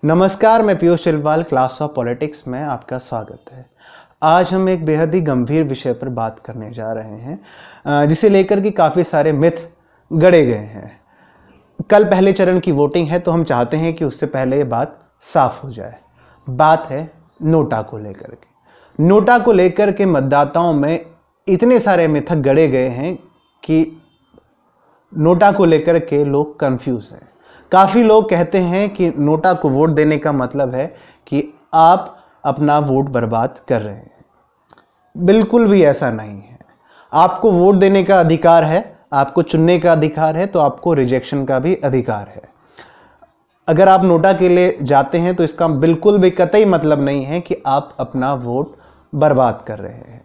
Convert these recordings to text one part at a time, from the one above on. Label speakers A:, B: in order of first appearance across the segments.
A: नमस्कार, मैं Piyush Chilwal class of politics में आपका स्वागत है। आज हम एक बेहद ही गंभीर विषय पर बात करने जा रहे हैं जिसे लेकर कि काफ़ी सारे मिथ गढ़े गए हैं। कल पहले चरण की वोटिंग है तो हम चाहते हैं कि उससे पहले ये बात साफ हो जाए। बात है नोटा को लेकर के। नोटा को लेकर के मतदाताओं में इतने सारे मिथक गढ़े गए हैं कि नोटा को लेकर के लोग कंफ्यूज हैं। काफ़ी लोग कहते हैं कि नोटा को वोट देने का मतलब है कि आप अपना वोट बर्बाद कर रहे हैं। बिल्कुल भी ऐसा नहीं है। आपको वोट देने का अधिकार है, आपको चुनने का अधिकार है, तो आपको रिजेक्शन का भी अधिकार है। अगर आप नोटा के लिए जाते हैं तो इसका बिल्कुल भी कतई मतलब नहीं है कि आप अपना वोट बर्बाद कर रहे हैं।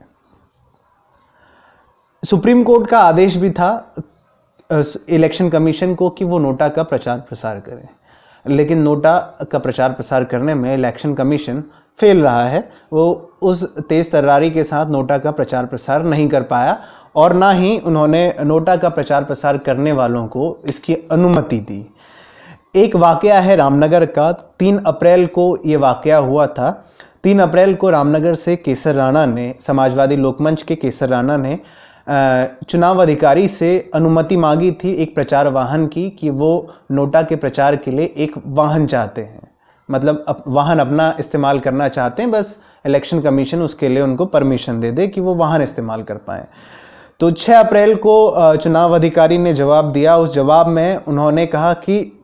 A: सुप्रीम कोर्ट का आदेश भी था इलेक्शन कमीशन को कि वो नोटा का प्रचार प्रसार करें, लेकिन नोटा का प्रचार प्रसार करने में इलेक्शन कमीशन फेल रहा है। वो उस तेज तर्रारी के साथ नोटा का प्रचार प्रसार नहीं कर पाया और ना ही उन्होंने नोटा का प्रचार प्रसार करने वालों को इसकी अनुमति दी। एक वाकया है रामनगर का। 3 अप्रैल को ये वाकया हुआ था। 3 अप्रैल को रामनगर से केसर राणा ने, समाजवादी लोकमंच के केसर राणा ने चुनाव अधिकारी से अनुमति मांगी थी एक प्रचार वाहन की कि वो नोटा के प्रचार के लिए एक वाहन चाहते हैं, मतलब वाहन अपना इस्तेमाल करना चाहते हैं। बस इलेक्शन कमीशन उसके लिए उनको परमिशन दे दे कि वो वाहन इस्तेमाल कर पाएँ। तो 6 अप्रैल को चुनाव अधिकारी ने जवाब दिया। उस जवाब में उन्होंने कहा कि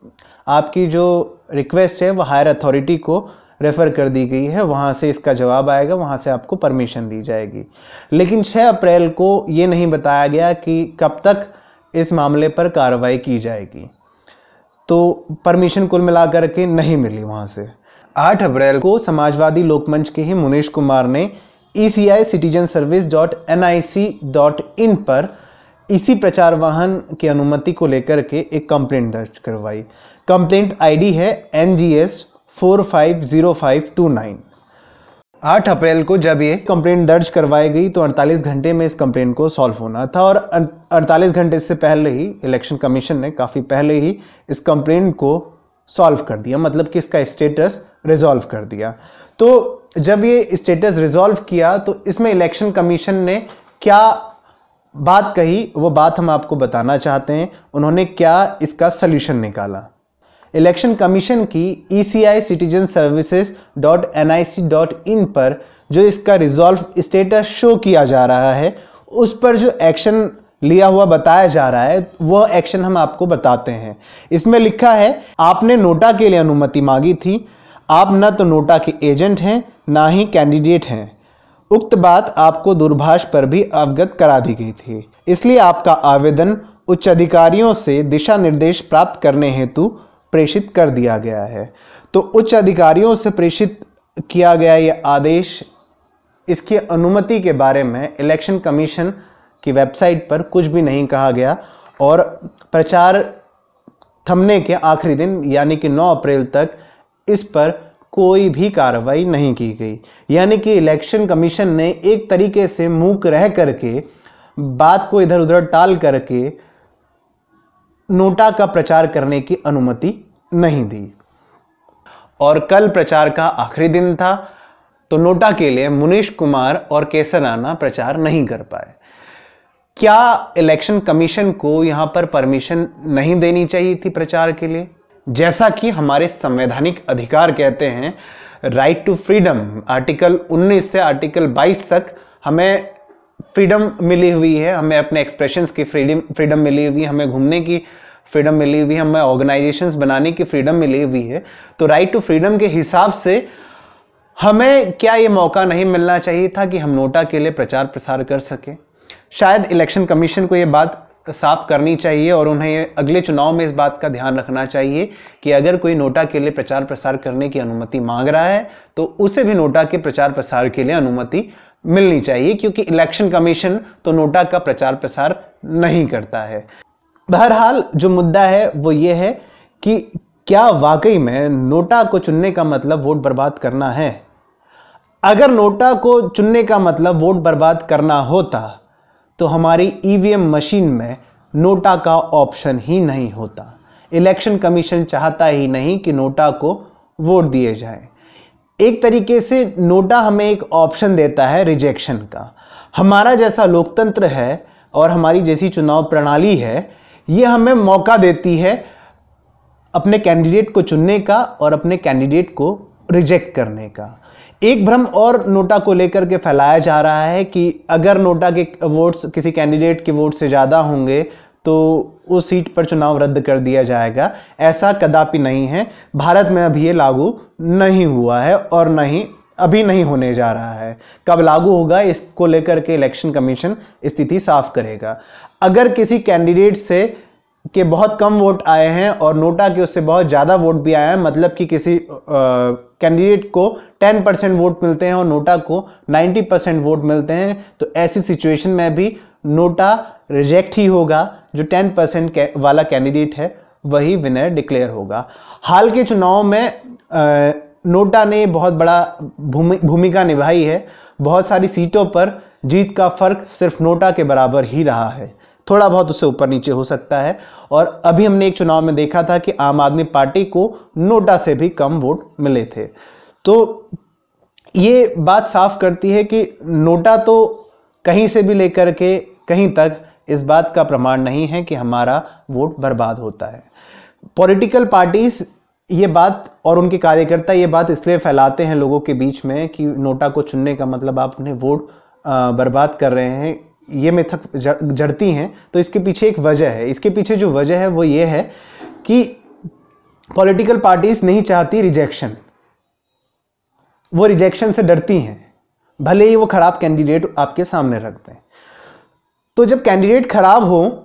A: आपकी जो रिक्वेस्ट है वो हायर अथॉरिटी को रेफ़र कर दी गई है, वहाँ से इसका जवाब आएगा, वहाँ से आपको परमिशन दी जाएगी। लेकिन 6 अप्रैल को ये नहीं बताया गया कि कब तक इस मामले पर कार्रवाई की जाएगी, तो परमिशन कुल मिलाकर के नहीं मिली वहाँ से। 8 अप्रैल को समाजवादी लोकमंच के ही मुनीश कुमार ने eciCitizenService.nic.in पर इसी प्रचार वाहन की अनुमति को लेकर के एक कंप्लेंट दर्ज करवाई। कंप्लेंट आईडी है NGS 450529। 8 अप्रैल को जब ये कंप्लेंट दर्ज करवाई गई तो 48 घंटे में इस कंप्लेंट को सॉल्व होना था और 48 घंटे से पहले ही इलेक्शन कमीशन ने काफ़ी पहले ही इस कंप्लेंट को सॉल्व कर दिया, मतलब कि इसका स्टेटस रिजॉल्व कर दिया। तो जब ये स्टेटस रिजॉल्व किया तो इसमें इलेक्शन कमीशन ने क्या बात कही वो बात हम आपको बताना चाहते हैं। उन्होंने क्या इसका सल्यूशन निकाला। इलेक्शन कमीशन की eciCitizenServices.nic.in पर जो इसका रिजॉल्व स्टेटस शो किया जा रहा है, उस पर जो एक्शन लिया हुआ बताया जा रहा है वो एक्शन हम आपको बताते हैं। इसमें लिखा है, आपने नोटा के लिए अनुमति मांगी थी। आप न तो नोटा के एजेंट हैं ना ही कैंडिडेट हैं। उक्त बात आपको दूरभाष पर भी अवगत करा दी गई थी, इसलिए आपका आवेदन उच्च अधिकारियों से दिशा निर्देश प्राप्त करने हेतु प्रेषित कर दिया गया है। तो उच्च अधिकारियों से प्रेषित किया गया यह आदेश, इसकी अनुमति के बारे में इलेक्शन कमीशन की वेबसाइट पर कुछ भी नहीं कहा गया और प्रचार थमने के आखिरी दिन यानी कि 9 अप्रैल तक इस पर कोई भी कार्रवाई नहीं की गई। यानी कि इलेक्शन कमीशन ने एक तरीके से मूक रह करके, बात को इधर उधर टाल करके नोटा का प्रचार करने की अनुमति नहीं दी। और कल प्रचार का आखिरी दिन था तो नोटा के लिए मुनीश कुमार और केसर राणा प्रचार नहीं कर पाए। क्या इलेक्शन कमीशन को यहां पर परमिशन नहीं देनी चाहिए थी प्रचार के लिए? जैसा कि हमारे संवैधानिक अधिकार कहते हैं, राइट टू फ्रीडम, आर्टिकल 19 से आर्टिकल 22 तक हमें फ्रीडम मिली हुई है। हमें अपने एक्सप्रेशंस की फ्रीडम मिली हुई है, हमें घूमने की फ्रीडम मिली हुई है, हमें ऑर्गेनाइजेशंस बनाने की फ्रीडम मिली हुई है। तो राइट टू फ्रीडम के हिसाब से हमें क्या ये मौका नहीं मिलना चाहिए था कि हम नोटा के लिए प्रचार प्रसार कर सकें? शायद इलेक्शन कमीशन को ये बात साफ करनी चाहिए और उन्हें अगले चुनाव में इस बात का ध्यान रखना चाहिए कि अगर कोई नोटा के लिए प्रचार प्रसार करने की अनुमति मांग रहा है तो उसे भी नोटा के प्रचार प्रसार के लिए अनुमति मिलनी चाहिए, क्योंकि इलेक्शन कमीशन तो नोटा का प्रचार प्रसार नहीं करता है। बहरहाल जो मुद्दा है वो ये है कि क्या वाकई में नोटा को चुनने का मतलब वोट बर्बाद करना है? अगर नोटा को चुनने का मतलब वोट बर्बाद करना होता तो हमारी ईवीएम मशीन में नोटा का ऑप्शन ही नहीं होता। इलेक्शन कमीशन चाहता ही नहीं कि नोटा को वोट दिए जाएं। एक तरीके से नोटा हमें एक ऑप्शन देता है रिजेक्शन का। हमारा जैसा लोकतंत्र है और हमारी जैसी चुनाव प्रणाली है, ये हमें मौका देती है अपने कैंडिडेट को चुनने का और अपने कैंडिडेट को रिजेक्ट करने का। एक भ्रम और नोटा को लेकर के फैलाया जा रहा है कि अगर नोटा के वोट्स किसी कैंडिडेट के वोट से ज़्यादा होंगे तो उस सीट पर चुनाव रद्द कर दिया जाएगा। ऐसा कदापि नहीं है। भारत में अभी ये लागू नहीं हुआ है और अभी नहीं होने जा रहा है। कब लागू होगा इसको लेकर के इलेक्शन कमीशन स्थिति साफ करेगा। अगर किसी कैंडिडेट से के बहुत कम वोट आए हैं और नोटा के उससे बहुत ज़्यादा वोट भी आए हैं, मतलब कि किसी कैंडिडेट को 10% वोट मिलते हैं और नोटा को 90% वोट मिलते हैं, तो ऐसी सिचुएशन में भी नोटा रिजेक्ट ही होगा। जो 10% वाला कैंडिडेट है वही विनर डिक्लेयर होगा। हाल के चुनाव में नोटा ने बहुत बड़ा भूमिका निभाई है। बहुत सारी सीटों पर जीत का फर्क सिर्फ नोटा के बराबर ही रहा है, थोड़ा बहुत उससे ऊपर नीचे हो सकता है। और अभी हमने एक चुनाव में देखा था कि आम आदमी पार्टी को नोटा से भी कम वोट मिले थे। तो ये बात साफ करती है कि नोटा तो कहीं से भी लेकर के कहीं तक इस बात का प्रमाण नहीं है कि हमारा वोट बर्बाद होता है। पॉलिटिकल पार्टीज ये बात और उनके कार्यकर्ता ये बात इसलिए फैलाते हैं लोगों के बीच में कि नोटा को चुनने का मतलब आप अपने वोट बर्बाद कर रहे हैं, ये मिथक जड़ती हैं। तो इसके पीछे एक वजह है। इसके पीछे जो वजह है वो ये है कि पॉलिटिकल पार्टीज नहीं चाहती रिजेक्शन। वो रिजेक्शन से डरती हैं, भले ही वो खराब कैंडिडेट आपके सामने रख दें। तो जब कैंडिडेट खराब हो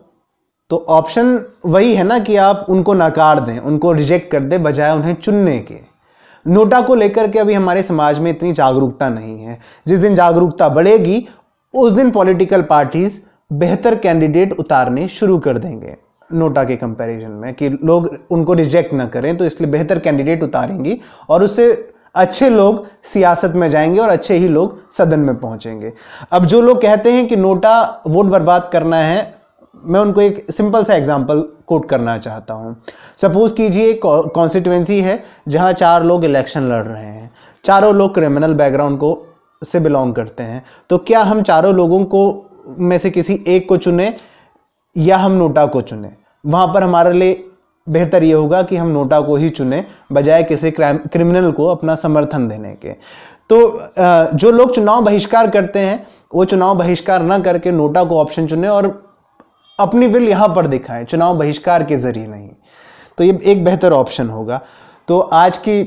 A: तो ऑप्शन वही है ना कि आप उनको नकार दें, उनको रिजेक्ट कर दें, बजाय उन्हें चुनने के। नोटा को लेकर के अभी हमारे समाज में इतनी जागरूकता नहीं है। जिस दिन जागरूकता बढ़ेगी उस दिन पॉलिटिकल पार्टीज बेहतर कैंडिडेट उतारने शुरू कर देंगे नोटा के कंपैरिजन में, कि लोग उनको रिजेक्ट ना करें, तो इसलिए बेहतर कैंडिडेट उतारेंगी और उससे अच्छे लोग सियासत में जाएंगे और अच्छे ही लोग सदन में पहुंचेंगे। अब जो लोग कहते हैं कि नोटा वोट बर्बाद करना है, मैं उनको एक सिंपल सा एग्जांपल कोट करना चाहता हूं। सपोज कीजिए एक कॉन्स्टिट्यूएंसी है जहां 4 लोग इलेक्शन लड़ रहे हैं। चारों लोग क्रिमिनल बैकग्राउंड को से बिलोंग करते हैं। तो क्या हम चारों लोगों को में से किसी एक को चुने या हम नोटा को चुने? वहां पर हमारे लिए बेहतर यह होगा कि हम नोटा को ही चुने, बजाय किसी क्रिमिनल को अपना समर्थन देने के। तो जो लोग चुनाव बहिष्कार करते हैं वो चुनाव बहिष्कार ना करके नोटा को ऑप्शन चुने और अपनी विल यहां पर दिखाएं, चुनाव बहिष्कार के जरिए नहीं। तो ये एक बेहतर ऑप्शन होगा। तो आज की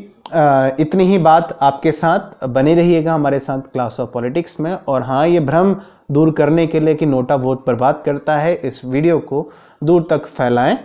A: इतनी ही बात। आपके साथ बने रहिएगा हमारे साथ क्लास ऑफ पॉलिटिक्स में। और हाँ, ये भ्रम दूर करने के लिए कि नोटा वोट बर्बाद करता है, इस वीडियो को दूर तक फैलाएं